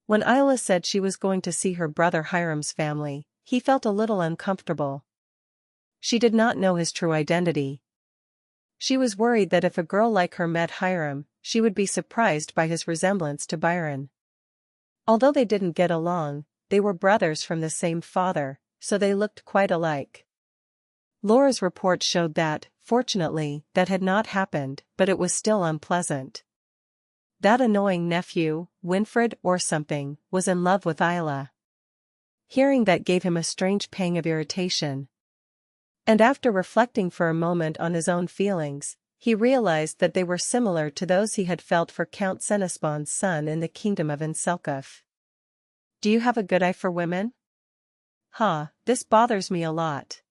When Ayla said she was going to see her brother Hiram's family, he felt a little uncomfortable. She did not know his true identity. She was worried that if a girl like her met Hiram, she would be surprised by his resemblance to Byron. Although they didn't get along, they were brothers from the same father, so they looked quite alike. Laura's report showed that, fortunately, that had not happened, but it was still unpleasant. That annoying nephew, Winfred or something, was in love with Ayla. Hearing that gave him a strange pang of irritation. And after reflecting for a moment on his own feelings, he realized that they were similar to those he had felt for Count Senespon's son in the kingdom of Inselkov. Do you have a good eye for women? This bothers me a lot.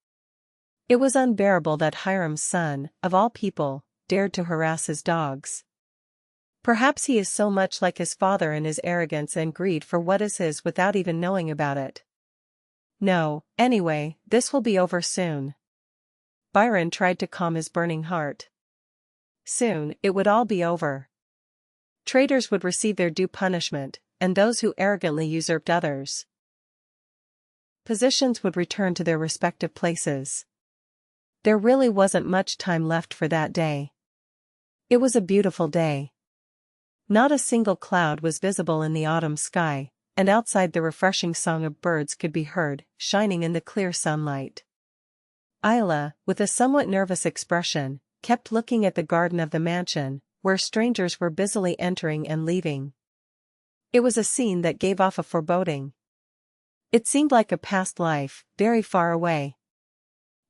It was unbearable that Hiram's son, of all people, dared to harass his dogs. Perhaps he is so much like his father in his arrogance and greed for what is his without even knowing about it. No, anyway, this will be over soon. Byron tried to calm his burning heart. Soon, it would all be over. Traitors would receive their due punishment, and those who arrogantly usurped others' positions would return to their respective places. There really wasn't much time left for that day. It was a beautiful day. Not a single cloud was visible in the autumn sky, and outside the refreshing song of birds could be heard, shining in the clear sunlight. Ayla, with a somewhat nervous expression, kept looking at the garden of the mansion, where strangers were busily entering and leaving. It was a scene that gave off a foreboding. It seemed like a past life, very far away.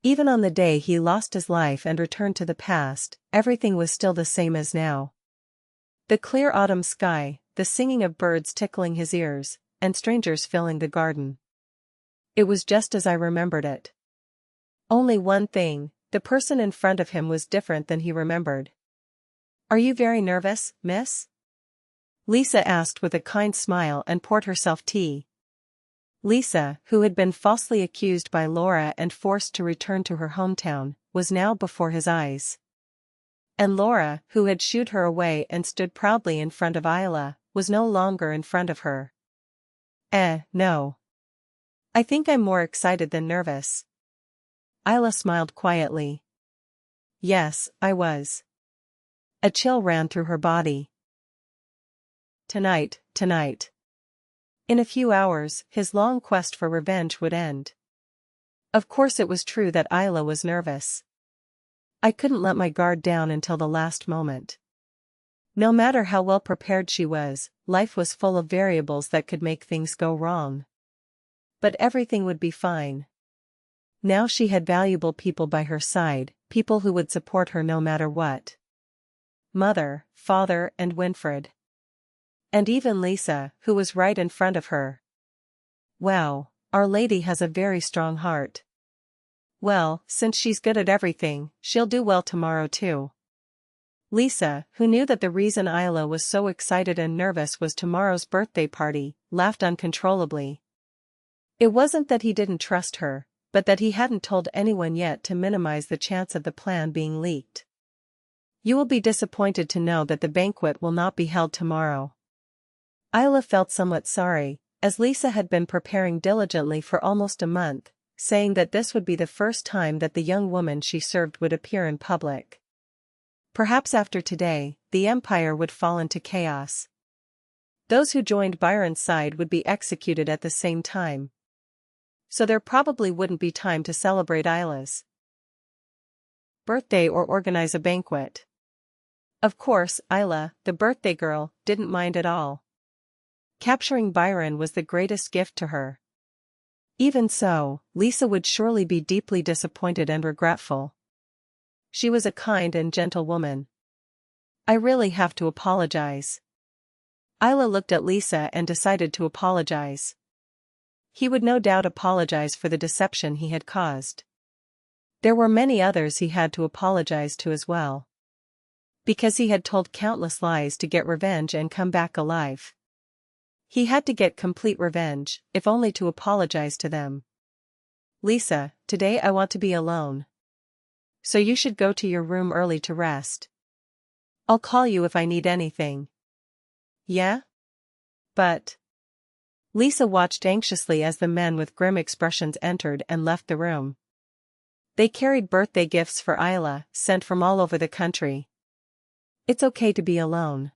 Even on the day he lost his life and returned to the past, everything was still the same as now. The clear autumn sky, the singing of birds tickling his ears, and strangers filling the garden. It was just as I remembered it. Only one thing, the person in front of him was different than he remembered. Are you very nervous, miss? Lisa asked with a kind smile and poured herself tea. Lisa, who had been falsely accused by Laura and forced to return to her hometown, was now before his eyes. And Laura, who had shooed her away and stood proudly in front of Ayla, was no longer in front of her. No. I think I'm more excited than nervous. Ayla smiled quietly. Yes, I was. A chill ran through her body. Tonight. In a few hours, his long quest for revenge would end. Of course it was true that Ayla was nervous. I couldn't let my guard down until the last moment. No matter how well prepared she was, life was full of variables that could make things go wrong. But everything would be fine. Now she had valuable people by her side, people who would support her no matter what. Mother, father, and Winfred. And even Lisa, who was right in front of her. Wow, Our Lady has a very strong heart. Well, since she's good at everything, she'll do well tomorrow too. Lisa, who knew that the reason Ayla was so excited and nervous was tomorrow's birthday party, laughed uncontrollably. It wasn't that he didn't trust her, but that he hadn't told anyone yet to minimize the chance of the plan being leaked. You will be disappointed to know that the banquet will not be held tomorrow. Ayla felt somewhat sorry, as Lisa had been preparing diligently for almost a month, saying that this would be the first time that the young woman she served would appear in public. Perhaps after today, the empire would fall into chaos. Those who joined Byron's side would be executed at the same time. So there probably wouldn't be time to celebrate Ayla's birthday or organize a banquet. Of course, Ayla, the birthday girl, didn't mind at all. Capturing Byron was the greatest gift to her. Even so, Lisa would surely be deeply disappointed and regretful. She was a kind and gentle woman. I really have to apologize. Ayla looked at Lisa and decided to apologize. He would no doubt apologize for the deception he had caused. There were many others he had to apologize to as well. Because he had told countless lies to get revenge and come back alive. He had to get complete revenge, if only to apologize to them. Lisa, today I want to be alone. So you should go to your room early to rest. I'll call you if I need anything. Yeah? But Lisa watched anxiously as the men with grim expressions entered and left the room. They carried birthday gifts for Ayla, sent from all over the country. It's okay to be alone.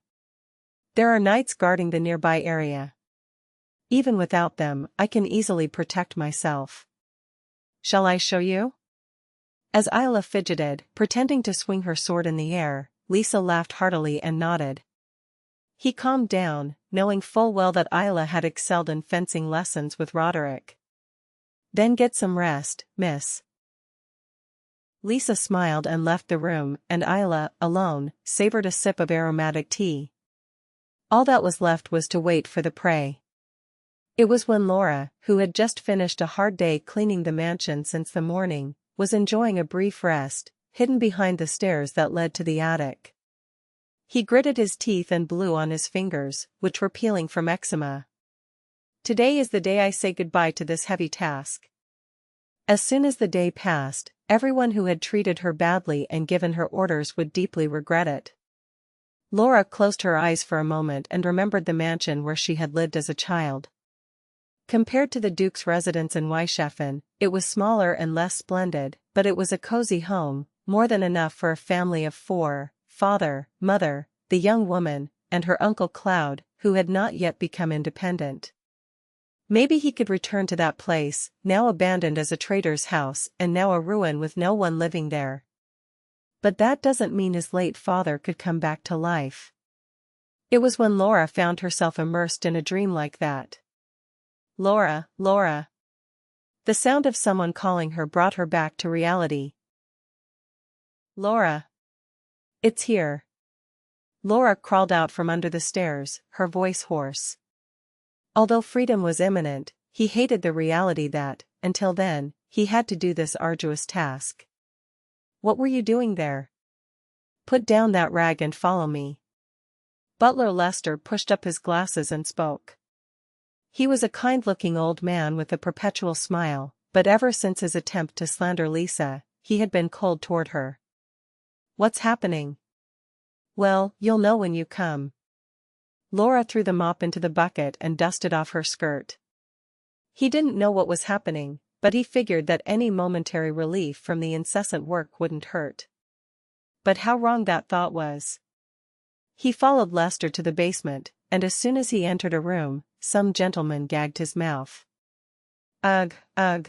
There are knights guarding the nearby area. Even without them, I can easily protect myself. Shall I show you? As Ayla fidgeted, pretending to swing her sword in the air, Lisa laughed heartily and nodded. He calmed down, knowing full well that Ayla had excelled in fencing lessons with Roderick. Then get some rest, miss. Lisa smiled and left the room, and Ayla, alone, savored a sip of aromatic tea. All that was left was to wait for the prey. It was when Laura, who had just finished a hard day cleaning the mansion since the morning, was enjoying a brief rest, hidden behind the stairs that led to the attic. He gritted his teeth and blew on his fingers, which were peeling from eczema. Today is the day I say goodbye to this heavy task. As soon as the day passed, everyone who had treated her badly and given her orders would deeply regret it. Laura closed her eyes for a moment and remembered the mansion where she had lived as a child. Compared to the Duke's residence in Weichshafen, it was smaller and less splendid, but it was a cozy home, more than enough for a family of 4, father, mother, the young woman, and her Uncle Cloud, who had not yet become independent. Maybe he could return to that place, now abandoned as a trader's house and now a ruin with no one living there. But that doesn't mean his late father could come back to life. It was when Laura found herself immersed in a dream like that. Laura, Laura. The sound of someone calling her brought her back to reality. Laura. It's here. Laura crawled out from under the stairs, her voice hoarse. Although freedom was imminent, he hated the reality that, until then, he had to do this arduous task. What were you doing there? Put down that rag and follow me. Butler Lester pushed up his glasses and spoke. He was a kind-looking old man with a perpetual smile, but ever since his attempt to slander Lisa, he had been cold toward her. What's happening? Well, you'll know when you come. Laura threw the mop into the bucket and dusted off her skirt. He didn't know what was happening, but he figured that any momentary relief from the incessant work wouldn't hurt. But how wrong that thought was. He followed Lester to the basement, and as soon as he entered a room, some gentleman gagged his mouth. Ugh, ugh.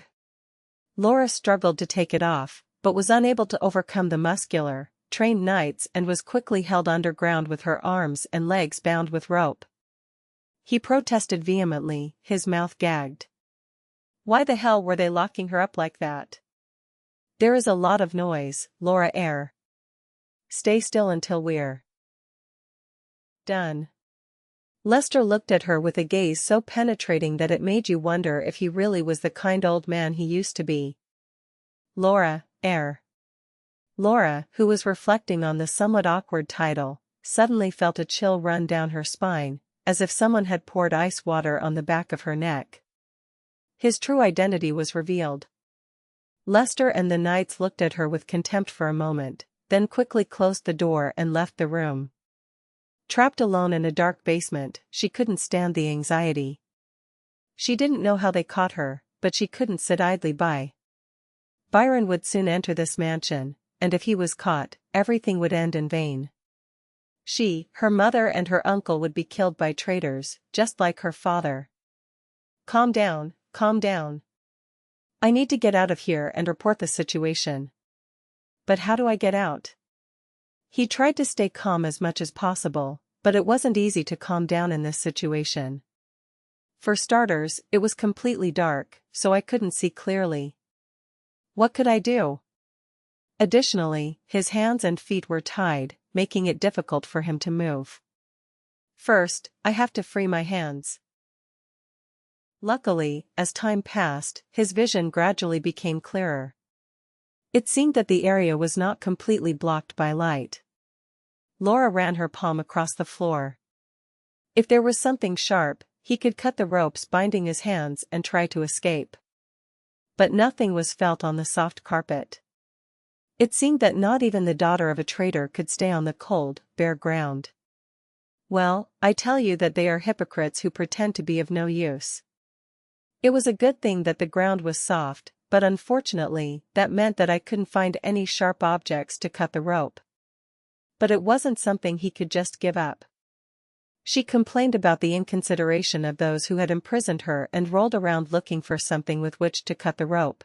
Laura struggled to take it off, but was unable to overcome the muscular, trained knights and was quickly held underground with her arms and legs bound with rope. He protested vehemently, his mouth gagged. Why the hell were they locking her up like that? There is a lot of noise, Laura Eyre. Stay still until we're done. Lester looked at her with a gaze so penetrating that it made you wonder if he really was the kind old man he used to be. Laura Eyre. Laura, who was reflecting on the somewhat awkward title, suddenly felt a chill run down her spine, as if someone had poured ice water on the back of her neck. His true identity was revealed. Lester and the knights looked at her with contempt for a moment, then quickly closed the door and left the room. Trapped alone in a dark basement, she couldn't stand the anxiety. She didn't know how they caught her, but she couldn't sit idly by. Byron would soon enter this mansion, and if he was caught, everything would end in vain. She, her mother and her uncle would be killed by traitors, just like her father. Calm down, calm down. I need to get out of here and report the situation. But how do I get out? He tried to stay calm as much as possible, but it wasn't easy to calm down in this situation. For starters, it was completely dark, so I couldn't see clearly. What could I do? Additionally, his hands and feet were tied, making it difficult for him to move. First, I have to free my hands. Luckily, as time passed, his vision gradually became clearer. It seemed that the area was not completely blocked by light. Laura ran her palm across the floor. If there was something sharp, he could cut the ropes binding his hands and try to escape. But nothing was felt on the soft carpet. It seemed that not even the daughter of a traitor could stay on the cold, bare ground. Well, I tell you that they are hypocrites who pretend to be of no use. It was a good thing that the ground was soft, but unfortunately, that meant that I couldn't find any sharp objects to cut the rope. But it wasn't something he could just give up. She complained about the inconsideration of those who had imprisoned her and rolled around looking for something with which to cut the rope.